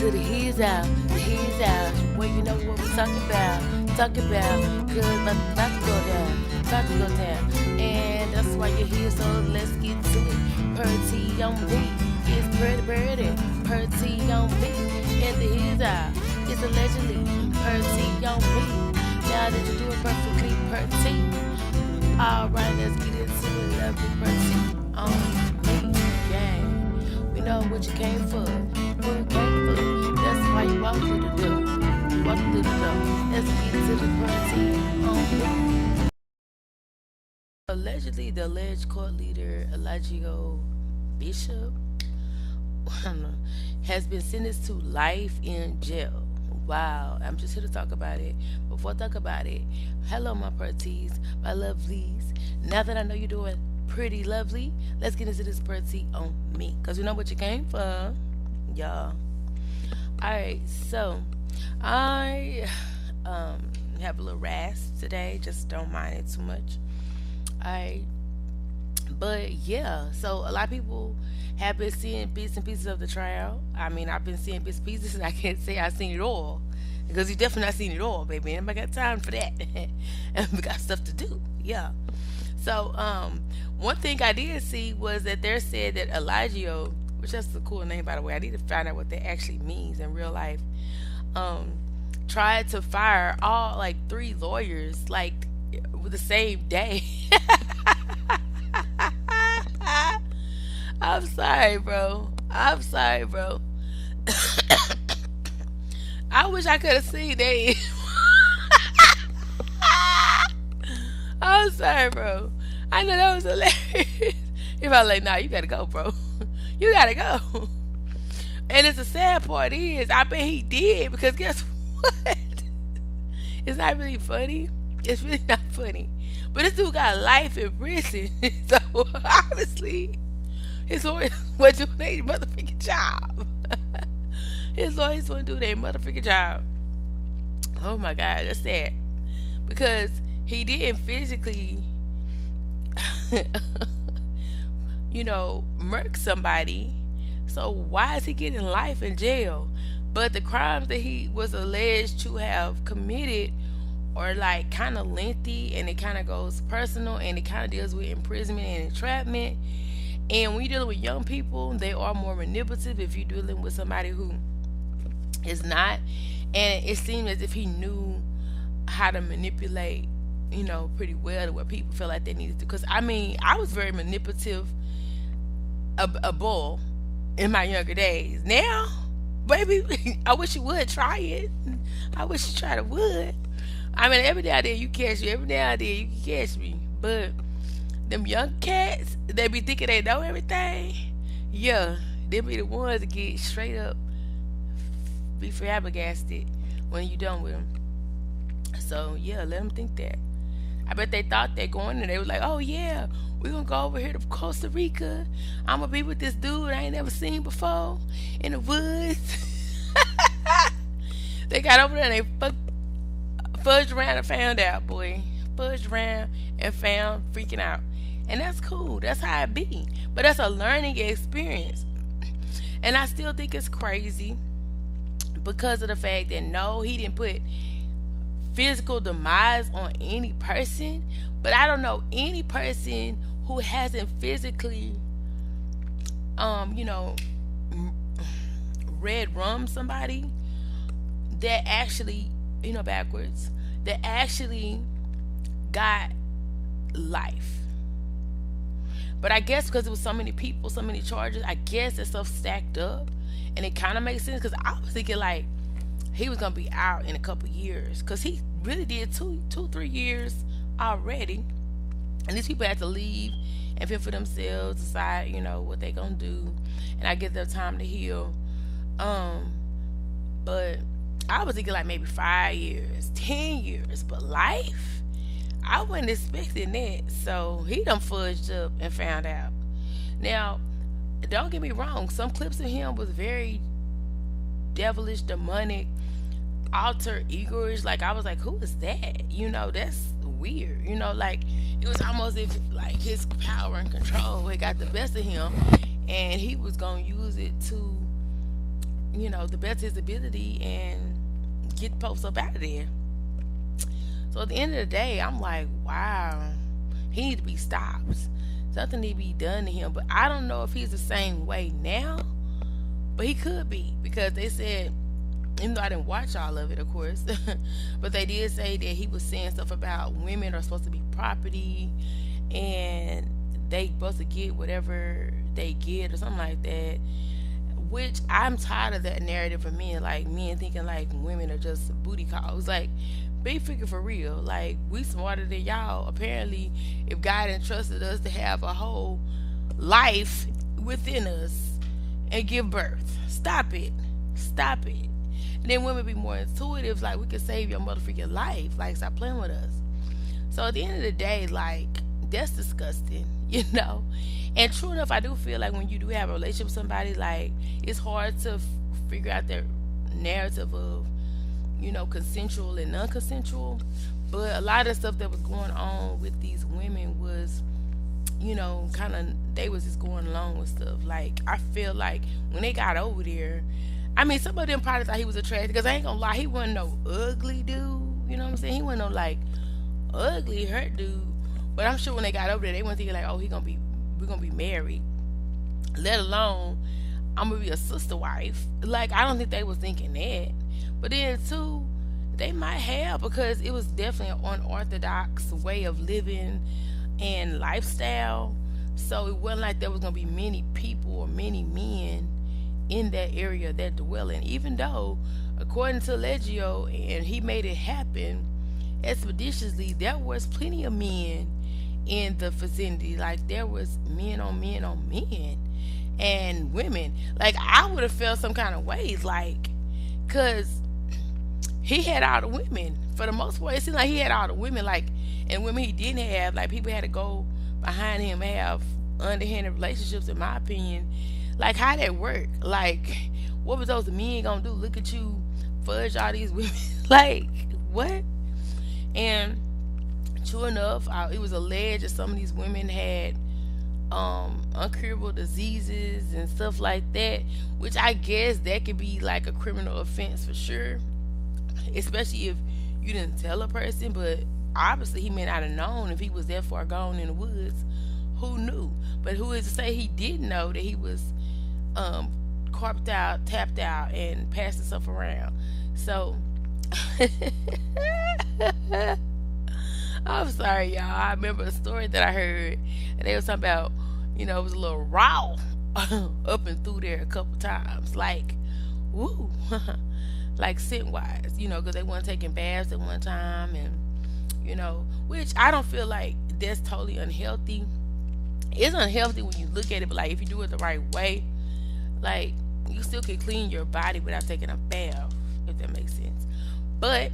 to the he's out. Well, you know what we're talking about. Talking about, cause about to go down. About to go down. And that's why you're here, so let's get to it. Pretty on me. It's pretty. Pretty on me. And the he's out. It's allegedly pretty on me. Now that you do it perfectly pretty. Alright, let's get into it. Lovely pretty on me. Gang. We know what you came for. What you came for. That's why you walk through the door. You walk through the door. Let's get to the pretty on me. Allegedly, the alleged court leader, Eligio Bishop, has been sentenced to life in jail. Wow, I'm just here to talk about it. Before I talk about it, hello, my pretties, my lovelies. Now that I know you're doing pretty lovely, let's get into this pretty on me. Because you know what you came for, y'all. Alright, so I have a little rasp today. Just don't mind it too much. Alright, but yeah, so a lot of people have been seeing bits and pieces of the trial. I mean, I've been seeing bits and pieces, and I can't say I've seen it all because you definitely not seen it all, baby. And I got time for that, and we got stuff to do. Yeah. So, one thing I did see was that there said that Eligio, which that's a cool name by the way. I need to find out what that actually means in real life. Tried to fire all like 3 lawyers like with the same day. I'm sorry, bro. I'm sorry, bro. I wish I could have seen that. I'm sorry, bro. I know that was hilarious. If I was like, nah, you gotta go, bro. You gotta go. And it's the sad part is, I bet he did because guess what? It's not really funny. It's really not funny. But this dude got life in prison. So honestly, his lawyers want to do their motherfucking job. His lawyers want to do their motherfucking job. Oh my God, that's sad. Because he didn't physically, murk somebody. So why is he getting life in jail? But the crimes that he was alleged to have committed are like kind of lengthy, and it kind of goes personal, and it kind of deals with imprisonment and entrapment. And when you're dealing with young people, they are more manipulative if you're dealing with somebody who is not. And it seemed as if he knew how to manipulate, pretty well to where people feel like they needed to. Because, I mean, I was very manipulative, a bull, in my younger days. Now, baby, I wish you would try it. I wish you tried it would. I mean, every day I did, you catch me. Every day I did, you can catch me. But them young cats, they be thinking they know everything. Yeah, they be the ones that get straight up be flabbergasted when you done with them. So yeah, let them think that. I bet they thought they're going and they was like, oh yeah, we're gonna go over here to Costa Rica. I'm gonna be with this dude I ain't never seen before in the woods. They got over there and they fudged around and found out, boy. Fudged around and found freaking out. And that's cool. That's how it be. But that's a learning experience. And I still think it's crazy because of the fact that no, he didn't put physical demise on any person. But I don't know any person who hasn't physically, red rum somebody that actually, backwards, that actually got life. But I guess because it was so many people, so many charges, I guess that stuff stacked up. And it kind of makes sense because I was thinking like he was going to be out in a couple years. Because he really did 3 years already. And these people had to leave and fend for themselves, decide, what they going to do. And I get their time to heal. But I was thinking like maybe 5 years, 10 years. But life? I wasn't expecting that. So he done fudged up and found out. Now, don't get me wrong. Some clips of him was very devilish, demonic, alter egoish. Like I was like, who is that? That's weird. Like it was almost if like his power and control had got the best of him, and he was gonna use it to, the best of his ability and get posts up out of there. So at the end of the day, I'm like, wow, he need to be stopped. Something need to be done to him. But I don't know if he's the same way now, but he could be because they said, even though I didn't watch all of it, of course, but they did say that he was saying stuff about women are supposed to be property and they supposed to get whatever they get or something like that. Which I'm tired of that narrative of men, like men thinking like women are just booty calls. Like, be freaking for real. Like, we smarter than y'all. Apparently, if God entrusted us to have a whole life within us and give birth, stop it. Stop it. And then women be more intuitive, like we could save your motherfucking life. Like, stop playing with us. So at the end of the day, like, that's disgusting, And true enough, I do feel like when you do have a relationship with somebody, like, it's hard to figure out their narrative of, consensual and non-consensual. But a lot of stuff that was going on with these women was, kind of, they was just going along with stuff. Like, I feel like when they got over there, I mean, some of them probably thought he was attractive because I ain't gonna lie, he wasn't no ugly dude. You know what I'm saying? He wasn't no like ugly hurt dude. But I'm sure when they got over there, they weren't thinking like, oh, we're gonna be married. Let alone I'm gonna be a sister wife. Like, I don't think they was thinking that. But then too, they might have because it was definitely an unorthodox way of living and lifestyle. So it wasn't like there was gonna be many people or many men in that area that dwelling. Even though, according to Eligio, and he made it happen expeditiously, there was plenty of men in the vicinity. Like, there was men on men on men and women. Like, I would have felt some kind of ways, like, cause he had all the women for the most part. It seemed like he had all the women, like, and women he didn't have, like, people had to go behind him and have underhanded relationships, in my opinion. Like, how that work? Like, what was those men gonna do? Look at you fudge all these women. Like, what? And true enough, it was alleged that some of these women had uncurable diseases and stuff like that, which I guess that could be like a criminal offense for sure, especially if you didn't tell a person. But obviously he may not have known if he was that far gone in the woods. Who knew? But who is to say he didn't know that he was carped out, tapped out, and passing stuff around? So I'm sorry, y'all. I remember a story that I heard, and they was talking about, it was a little raw up and through there a couple times, like, woo, like scent wise, because they weren't taking baths at one time, and which I don't feel like that's totally unhealthy. It's unhealthy when you look at it, but like if you do it the right way, like you still can clean your body without taking a bath, if that makes sense. But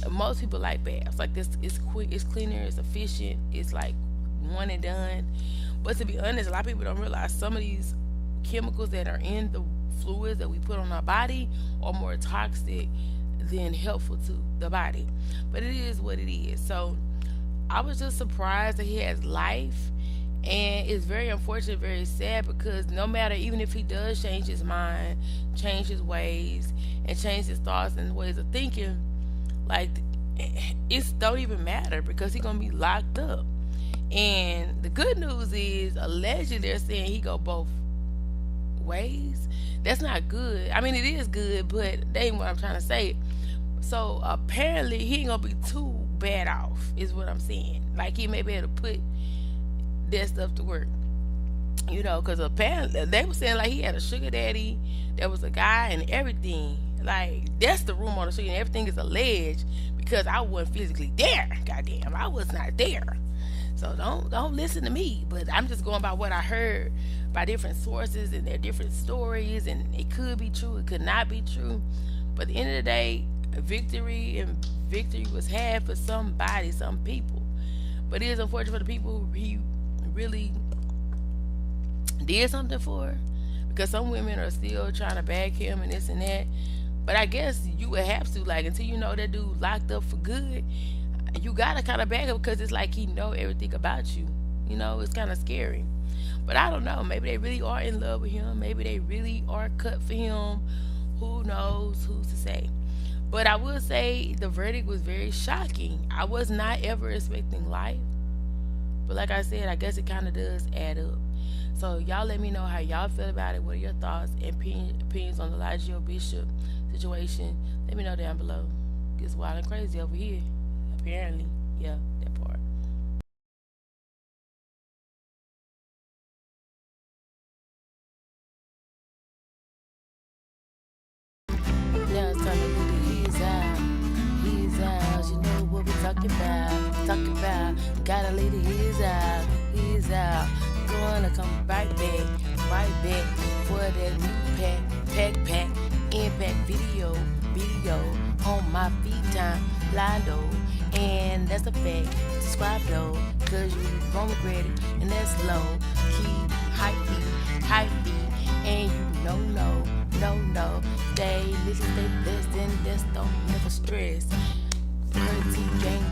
most people like baths. Like, this is quick, it's cleaner, it's efficient, it's like one and done. But to be honest, a lot of people don't realize some of these chemicals that are in the fluids that we put on our body are more toxic than helpful to the body. But it is what it is. So I was just surprised that he has life. And it's very unfortunate, very sad, because no matter, even if he does change his mind, change his ways, and change his thoughts and ways of thinking, like, it don't even matter because he's gonna be locked up. And the good news is, allegedly, they're saying he go both ways. That's not good. I mean, it is good, but that ain't what I'm trying to say. So apparently, he ain't gonna be too bad off, is what I'm saying. Like, he may be able to put that stuff to work, because apparently they were saying like he had a sugar daddy that was a guy and everything. Like, that's the rumor on the street, and everything is alleged because I wasn't physically there. Goddamn, I was not there. So don't listen to me. But I'm just going by what I heard by different sources and their different stories, and it could be true, it could not be true. But at the end of the day, victory was had for somebody, some people. But it is unfortunate for the people who he really did something for, because some women are still trying to bag him and this and that. But I guess you would have to, like, until you know that dude locked up for good, you gotta kind of bag him, because it's like he know everything about you. It's kind of scary. But I don't know, maybe they really are in love with him, maybe they really are cut for him, Who knows? Who's to say? But I will say the verdict was very shocking. I was not ever expecting life. But like I said, I guess it kind of does add up. So y'all let me know how y'all feel about it. What are your thoughts and opinions on the Eligio Bishop situation? Let me know down below. It's wild and crazy over here. Apparently. Yeah, that part. Now it's time to look at his out. His out. You know what we talking about. Talking about. Gotta lead his out. His out. Gonna come right back. Right back. For that new pack. Impact video. On my feed time. Lindo. And that's a fact. Subscribe though. Cause you won't regret it. And that's low. Key. Hype beat. And you know, no. Stay, listen, stay blessed, and that's don't never stress. Pretty gang,